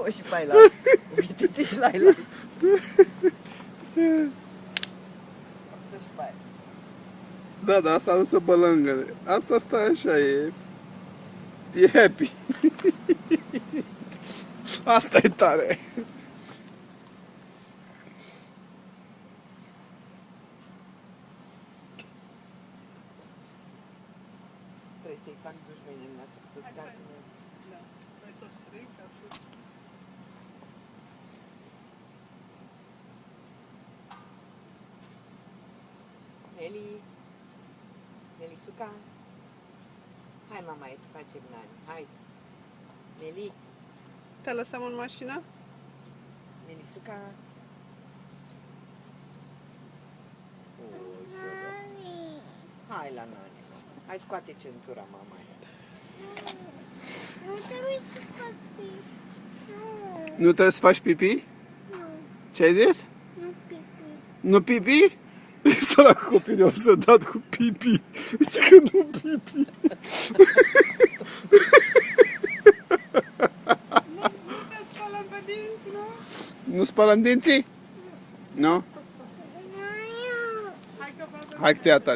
Uite-te-mă și pe ailaltă. Uite-te și la ailaltă. Uite-te și pe aia. Da, dar asta nu se bălângă. Asta stă așa, e happy. Asta e tare. Trebuie să-i fac duș mâine dimineață, să stea. Da. Vrei să o strig ca să... Meli, Melisuca, hai mama, să facem nani, hai. Meli, Te lăsăm în mașină? Melisuca. Hai la nani, hai scoate centura, mama. Nu trebuie să fac pipi. Nu, Nu trebuie să faci pipi? nu, Ce ai zis? nu pipi. Nu pipi? Sărac copil e obsedat cu pipi. Zice că nu pipi. Nu te spălăm pe dinți, nu? Nu spălăm dinții? Nu? Nu, Hai că vă Hai că te ia tati.